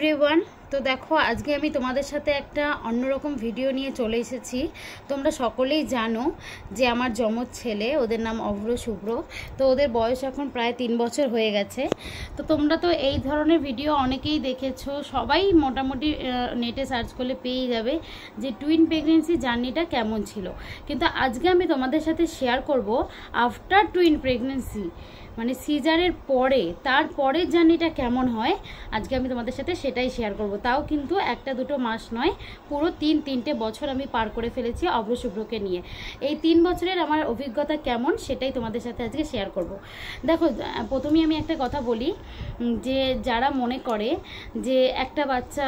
Everyone. তো দেখো আজকে আমি তোমাদের সাথে একটা অন্যরকম ভিডিও নিয়ে চলে এসেছি। তোমরা সকলেই জানো যে আমার যমজ ছেলে, ওদের নাম অভ্র শুভ্র। তো ওদের বয়স এখন প্রায় 3 বছর হয়ে গেছে। তো তোমরা তো এই ধরনের ভিডিও অনেকেই দেখেছো, সবাই মোটামুটি নেটে সার্চ করলে পেয়ে যাবে যে টুইন প্রেগনেন্সি জার্নিটা কেমন ছিল। কিন্তু আজকে আমি তোমাদের সাথে শেয়ার করব আফটার টুইন প্রেগনেন্সি, মানে সিজারের পরে, তারপরের জার্নিটা কেমন হয়। আজকে আমি তোমাদের সাথে সেটাই শেয়ার করব। তাও কিন্তু 1-2 মাস নয়, পুরো 3-3টে বছর আমি পার করে ফেলেছি অভ্র শুভ্রকে নিয়ে। এই 3 বছরের আমার অভিজ্ঞতা কেমন সেটাই তোমাদের সাথে আজকে শেয়ার করব। দেখো, প্রথমেই আমি একটা কথা বলি যে যারা মনে করে যে একটা বাচ্চা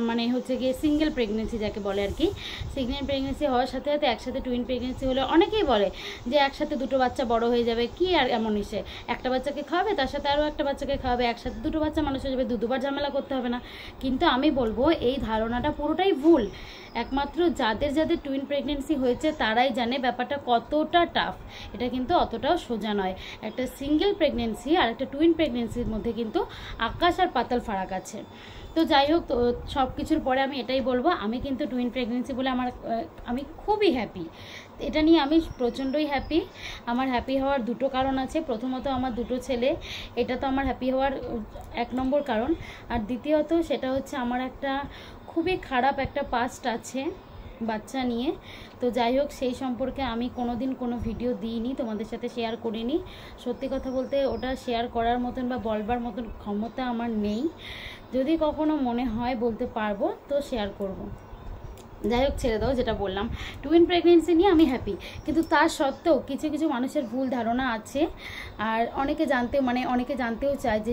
মানে হচ্ছে গিয়ে সিঙ্গেল প্রেগনেন্সি যাকে বলে আর কি, সিঙ্গেল প্রেগনেন্সি হওয়ার সাথে সাথে একসাথে টুইন প্রেগনেন্সি হলে অনেকেই বলে যে একসাথে 2টো বাচ্চা বড় হয়ে যাবে, কি আর এমন এসে একটা বাচ্চাকে খাওয়াবে, তার সাথে আরও একটা বাচ্চাকে খাওয়াবে, একসাথে 2টো বাচ্চা মানুষ হয়ে যাবে, 2বার ঝামেলা করতে হবে না। কিন্তু আমি বলবো এই ধারণাটা পুরোটাই ভুল। একমাত্র যাদের যাদের টুইন প্রেগনেন্সি হয়েছে তারাই জানে ব্যাপারটা কতটা টাফ। এটা কিন্তু অতটাও সোজা নয়। একটা সিঙ্গেল প্রেগনেন্সি আর একটা টুইন প্রেগনেন্সির মধ্যে কিন্তু আকাশ আর পাতাল ফারাক আছে। তো যাই হোক, তো সব কিছুর পরে আমি এটাই বলবো, আমি কিন্তু টুইন প্রেগনেন্সি বলে আমি খুবই হ্যাপি। এটা নিয়ে আমি প্রচণ্ডই হ্যাপি। আমার হ্যাপি হওয়ার 2টো কারণ আছে। প্রথমত আমার 2টো ছেলে, এটা তো আমার হ্যাপি হওয়ার 1 নম্বর কারণ। আর দ্বিতীয়ত সেটা হচ্ছে আমার একটা খুবই খারাপ একটা পাস্ট আছে বাচ্চা নিয়ে। তো যাই হোক, সেই সম্পর্কে আমি কোনোদিন কোনো ভিডিও দিইনি, তোমাদের সাথে শেয়ার করিনি। সত্যি কথা বলতে ওটা শেয়ার করার মতন বা বলবার মতন ক্ষমতা আমার নেই। যদি কখনো মনে হয় বলতে পারবো তো শেয়ার করব। যাই হোক, ছেড়ে দাও, যেটা বললাম টুইন প্রেগনেন্সি নিয়ে আমি হ্যাপি। কিন্তু তার সত্ত্বেও কিছু কিছু মানুষের ভুল ধারণা আছে। আর অনেকে জানতেও চায় যে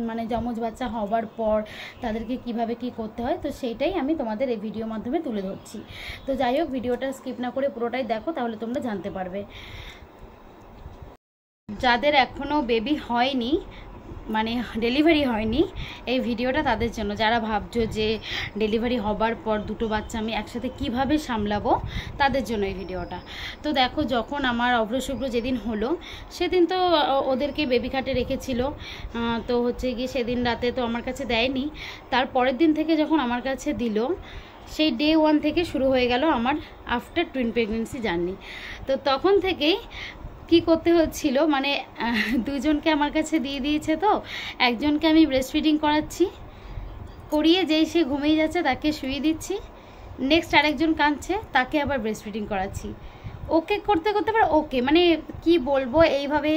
মানে যমজ বাচ্চা হবার পর তাদেরকে কিভাবে কি করতে হয়। তো সেইটাই আমি তোমাদের এই ভিডিওর মাধ্যমে তুলে ধরছি। তো যাই হোক, ভিডিওটা স্কিপ না করে পুরোটাই দেখো, তাহলে তোমরা জানতে পারবে। যাদের এখনও বেবি হয়নি, মানে ডেলিভারি হয়নি, এই ভিডিওটা তাদের জন্য। যারা ভাবছো যে ডেলিভারি হবার পর 2টো বাচ্চা আমি একসাথে কিভাবে সামলাবো, তাদের জন্য এই ভিডিওটা। তো দেখো, যখন আমার অভ্র শুভ্র যেদিন হলো সেদিন তো ওদেরকে বেবি খাটে রেখেছিল। তো হচ্ছে গিয়ে সেদিন রাতে তো আমার কাছে দেয়নি। তার পরের দিন থেকে যখন আমার কাছে দিল, সেই ডে 1 থেকে শুরু হয়ে গেল আমার আফটার টুইন প্রেগনেন্সি জার্নি। তো তখন থেকেই কি করতে হচ্ছিল, মানে 2জনকে আমার কাছে দিয়ে দিয়েছে। তো একজনকে আমি ব্রেস্ট ফিডিং করিয়ে যেই সে ঘুমিয়ে যাচ্ছে তাকে শুয়ে দিচ্ছি, নেক্সট আরেকজন কাঁদছে তাকে আবার ব্রেস্ট ফিডিং করাচ্ছি। ওকে করতে করতে আবার ওকে, মানে কি বলবো, এইভাবে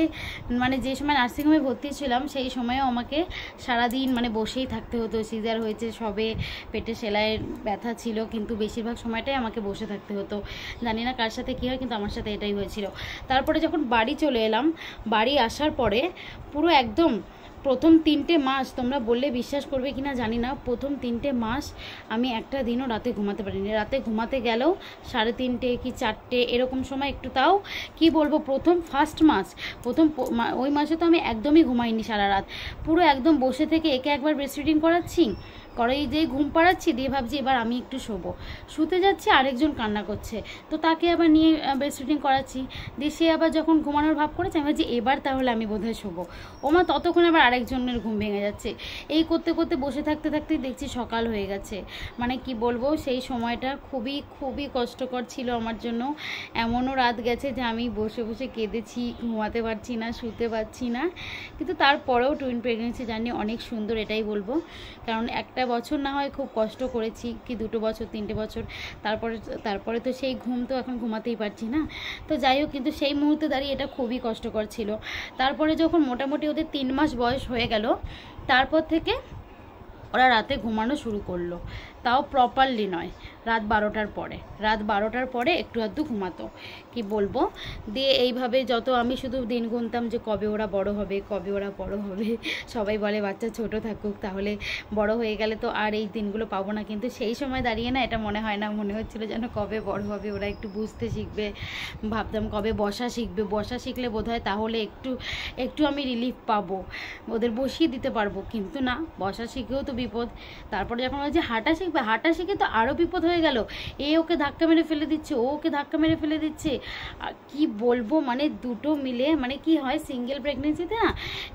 মানে যে সময় নার্সিংহোমে ভর্তি ছিলাম সেই সময়ও আমাকে সারাদিন মানে বসেই থাকতে হতো। সিজার হয়েছে সবে, পেটে সেলাইয়ের ব্যথা ছিল, কিন্তু বেশিরভাগ সময়টাই আমাকে বসে থাকতে হতো। জানি না কার সাথে কী হয়, কিন্তু আমার সাথে এটাই হয়েছিল। তারপরে যখন বাড়ি চলে এলাম, বাড়ি আসার পরে পুরো একদম প্রথম 3টে মাস, তোমরা বললে বিশ্বাস করবে কিনা জানি না, প্রথম 3টে মাস আমি একটা দিনও রাতে ঘুমাতে পারিনি। রাতে ঘুমাতে গেলেও 3:30 কি 4টে এরকম সময়, একটু তাও কি বলবো, ফার্স্ট মাস, ওই মাসে তো আমি একদমই ঘুমাইনি সারা রাত। পুরো একদম বসে থেকে একে একবার ব্রেস্ট ফিডিং করাচ্ছি, করেই যেই ঘুম পাড়াচ্ছি, দিয়ে ভাবছি এবার আমি একটু শোবো, শুতে যাচ্ছি, আরেকজন কান্না করছে, তো তাকে আবার নিয়ে ব্রেস্ট ফিডিং করাচ্ছি, দিয়ে সে আবার যখন ঘুমানোর ভাব করেছে আমি ভাবছি এবার তাহলে আমি বোধহয় শোবো, ওমা ততক্ষণ আবার আরেকজনের ঘুম ভেঙে যাচ্ছে। এই করতে করতে বসে থাকতে থাকতেই দেখছি সকাল হয়ে গেছে। মানে কি বলবো, সেই সময়টা খুবই খুবই কষ্টকর ছিল আমার জন্য। এমনও রাত গেছে যে আমি বসে বসে কেঁদেছি, ঘুমাতে পারছি না, শুতে পারছি না। কিন্তু তারপরেও টুইন প্রেগনেন্সি জার্নি অনেক সুন্দর, এটাই বলবো। কারণ একটা বছর না হয় খুব কষ্ট করেছি, কি 2টো বছর 3টে বছর, তারপরে তো সেই ঘুম তো এখন ঘুমাতেই পারছি না। তো যাই হোক, কিন্তু সেই মুহূর্তে দাঁড়িয়ে এটা খুবই কষ্টকর ছিল। তারপরে যখন মোটামুটি ওদের 3 মাস বয়স হয়ে গেল, তারপর থেকে ওরা রাতে ঘুমানো শুরু করলো, তাও প্রপারলি নয়, রাত 12টার পরে একটু আধটু ঘুমাতো। কি বলবো, দিয়ে এইভাবে যত আমি শুধু দিন গুনতাম যে কবে ওরা বড় হবে, সবাই বলে বাচ্চা ছোট থাকুক, তাহলে বড় হয়ে গেলে তো আর এই দিনগুলো পাবো না। কিন্তু সেই সময় দাঁড়িয়ে না এটা মনে হয় না, মনে হচ্ছিল যেন কবে বড় হবে, ওরা একটু বুঝতে শিখবে। ভাবতাম কবে বসা শিখলে বোধহয় তাহলে একটু আমি রিলিফ পাবো, ওদের বসিয়ে দিতে পারবো। কিন্তু না, বসা শিখেও তো বিপদ। তারপরে যখন ওই যে হাঁটা শিখবে, হাঁটা শিখে তো আরও বিপদ হয়ে গেল। ওকে ধাক্কা মেরে ফেলে দিচ্ছে, ওকে ধাক্কা মেরে ফেলে দিচ্ছে। কি বলবো, মানে দুটো মিলে মানে কি হয়, সিঙ্গেল প্রেগনেন্সিতে না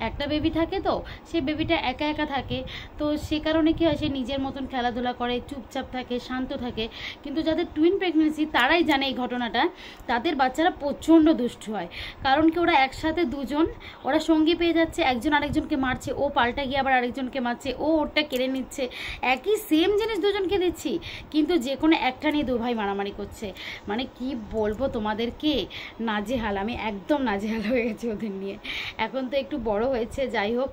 একটা বেবি থাকে, তো সেই বেবিটা একা একা থাকে, তো সে কারণে কি হয়, সে নিজের মতন খেলাধুলা করে, চুপচাপ থাকে, শান্ত থাকে। কিন্তু যাদের টুইন প্রেগনেন্সি তারাই জানে এই ঘটনাটা, তাদের বাচ্চারা প্রচণ্ড দুষ্টু হয়। কারণ কি, ওরা একসাথে দুজন, ওরা সঙ্গী পেয়ে যাচ্ছে, একজন আরেকজনকে মারছে, ও পাল্টা গিয়ে আবার আরেকজনকে মারছে, ও ওরটা কেড়ে নিচ্ছে, একই সেম জিনিস দুজনকে দিচ্ছি, কিন্তু যে কোনো একটা নিয়ে দু ভাই মারামারি করছে। মানে কি বলবো তোমাদেরকে, নাজেহাল, আমি একদম নাজেহাল হয়ে গেছি ওদের নিয়ে। এখন তো একটু বড় হয়েছে, যাই হোক।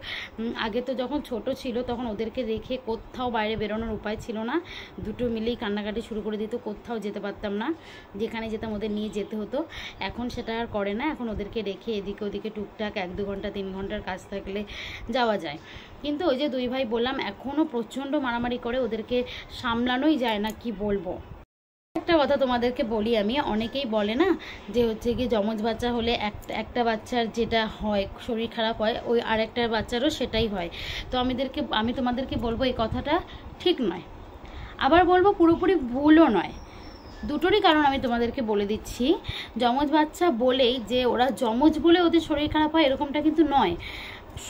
আগে তো যখন ছোট ছিল তখন ওদেরকে রেখে কোথাও বাইরে বেরোনোর উপায় ছিল না, দুটো মিলেই কান্নাকাটি শুরু করে দিত, কোথাও যেতে পারতাম না, যেখানে যেতাম ওদের নিয়ে যেতে হতো। এখন সেটা আর করে না, এখন ওদেরকে রেখে এদিকে ওদিকে টুকটাক 1-2 ঘন্টা 3 ঘন্টার কাজ থাকলে যাওয়া যায়। কিন্তু ওই যে 2 ভাই বললাম, এখনও প্রচণ্ড মারামারি করে, ওদেরকে সামলানোই যায় না, কি বলবো। একটা কথা তোমাদেরকে বলি, আমি অনেকেই বলে না যে হচ্ছে কি যমজ বাচ্চা হলে একটা বাচ্চার যেটা হয় শরীর খারাপ হয়, ওই আরেকটা বাচ্চারও সেটাই হয়। তো আমি তোমাদেরকে বলবো এই কথাটা ঠিক নয়, আবার বলবো পুরোপুরি ভুলও নয়। দুটোরই কারণ আমি তোমাদেরকে বলে দিচ্ছি। যমজ বাচ্চা বলেই যে ওরা যমজ বলে ওদের শরীর খারাপ হয় এরকমটা কিন্তু নয়।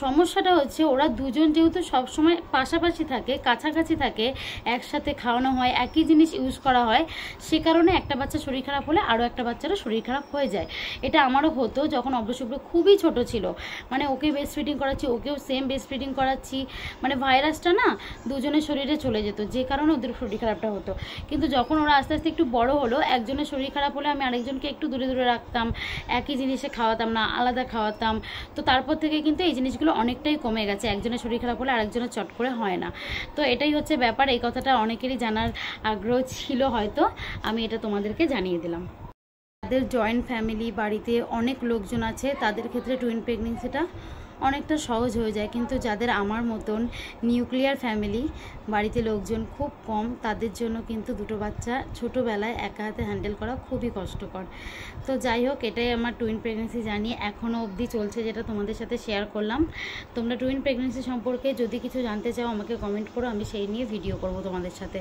সমস্যাটা হচ্ছে ওরা দুজন যেহেতু সবসময় পাশাপাশি থাকে, কাছাকাছি থাকে, একসাথে খাওয়ানো হয়, একই জিনিস ইউজ করা হয়, সে কারণে একটা বাচ্চা শরীর খারাপ হলে আরও একটা বাচ্চারও শরীর খারাপ হয়ে যায়। এটা আমারও হতো যখন অব্রশুভ্র খুবই ছোট ছিল, মানে ওকে ব্রেস্ট ফিডিং করাচ্ছি, ওকেও সেম ব্রেস্ট ফিডিং করাচ্ছি, মানে ভাইরাসটা না দুজনের শরীরে চলে যেত, যে কারণে ওদের শরীর খারাপটা হতো। কিন্তু যখন ওরা আস্তে আস্তে একটু বড় হলো, একজনের শরীর খারাপ হলে আমি আরেকজনকে একটু দূরে দূরে রাখতাম, একই জিনিসে খাওয়াতাম না, আলাদা খাওয়াতাম। তো তারপর থেকে কিন্তু এই জিনিসগুলো অনেকটাই কমে গেছে, একজনের শরীর খারাপ হলে আরেকজনের চট করে হয় না। তো এটাই হচ্ছে ব্যাপার, এই কথাটা অনেকেরই জানার আগ্রহ ছিল হয়তো, আমি এটা তোমাদেরকে জানিয়ে দিলাম। তাদের জয়েন্ট ফ্যামিলি, বাড়িতে অনেক লোকজন আছে, তাদের ক্ষেত্রে টুইন প্রেগনেন্সিটা অনেকটা সহজ হয়ে যায়। কিন্তু যাদের আমার মতন নিউক্লিয়ার ফ্যামিলি, বাড়িতে লোকজন খুব কম, তাদের জন্য কিন্তু দুটো বাচ্চা ছোটোবেলায় একা হাতে হ্যান্ডেল করা খুবই কষ্টকর। তো যাই হোক, এটাই আমার টুইন প্রেগনেন্সি জানিয়ে এখনও অবধি চলছে, যেটা তোমাদের সাথে শেয়ার করলাম। তোমরা টুইন প্রেগনেন্সি সম্পর্কে যদি কিছু জানতে চাও আমাকে কমেন্ট করো, আমি সেই নিয়ে ভিডিও করব তোমাদের সাথে।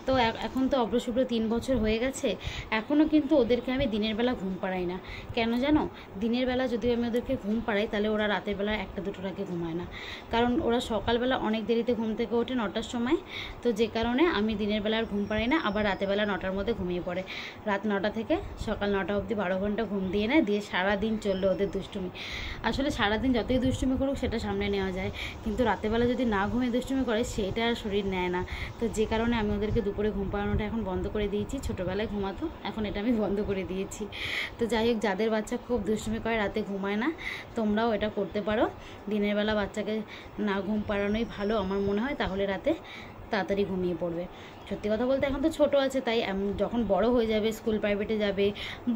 তো এখন তো অব্রশুভ্র 3 বছর হয়ে গেছে, এখনও কিন্তু ওদেরকে আমি দিনের বেলা ঘুম পাড়াই না। কেন জানো? দিনের বেলা যদি আমি ওদেরকে ঘুম পাড়াই তাহলে ওরা রাতের বেলা 1টা-2টোর আগে ঘুমায় না, কারণ ওরা সকালবেলা অনেক দেরিতে ঘুম থেকে ওঠে, 9টার সময়। তো যে কারণে আমি দিনের বেলা আর ঘুম পাড়াই না, আবার রাতের বেলা 9টার মধ্যে ঘুমিয়ে পড়ে। রাত 9টা থেকে সকাল 9টা অবধি 12 ঘন্টা ঘুম দিয়ে নেয়, দিয়ে সারাদিন চললো ওদের দুষ্টুমি। আসলে সারাদিন যতই দুষ্টুমি করুক সেটা সামনে নেওয়া যায়, কিন্তু রাতেরবেলা যদি না ঘুমিয়ে দুষ্টুমি করে সেটা আর শরীর নেয় না। তো যে কারণে আমি ওদেরকে দুপুরে ঘুম পাড়ানোটা এখন বন্ধ করে দিয়েছি। ছোটোবেলায় ঘুমাতো, এখন এটা আমি বন্ধ করে দিয়েছি। তো যাই হোক, যাদের বাচ্চা খুব দুষ্টুমি করে, রাতে ঘুমায় না, তোমরাও এটা করতে পারো। দিনের বেলা বাচ্চাকে না ঘুম পাড়ানোই ভালো আমার মনে হয়, তাহলে রাতে তাড়াতাড়ি ঘুমিয়ে পড়বে। সত্যি কথা বলতে এখন তো ছোটো আছে, তাই যখন বড় হয়ে যাবে, স্কুল প্রাইভেটে যাবে,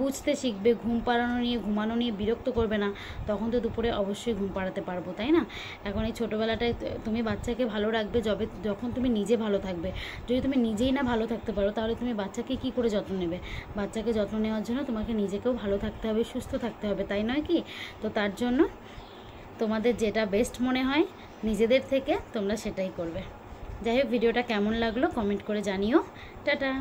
বুঝতে শিখবে, ঘুম পাড়ানো নিয়ে ঘুমানো নিয়ে বিরক্ত করবে না, তখন তো দুপুরে অবশ্যই ঘুম পাড়াতে পারবো, তাই না? এখন এই ছোটোবেলাটায় তুমি বাচ্চাকে ভালো রাখবে যখন তুমি নিজে ভালো থাকবে। যদি তুমি নিজেই না ভালো থাকতে পারো তাহলে তুমি বাচ্চাকে কি করে যত্ন নেবে? বাচ্চাকে যত্ন নেওয়ার জন্য তোমাকে নিজেকেও ভালো থাকতে হবে, সুস্থ থাকতে হবে, তাই নয় কি? তো তার জন্য তোমাদের যেটা বেস্ট মনে হয় নিজেদের থেকে তোমরা সেটাই করবে। যাই হোক, ভিডিওটা কেমন লাগলো কমেন্ট করে জানিও। টাটা।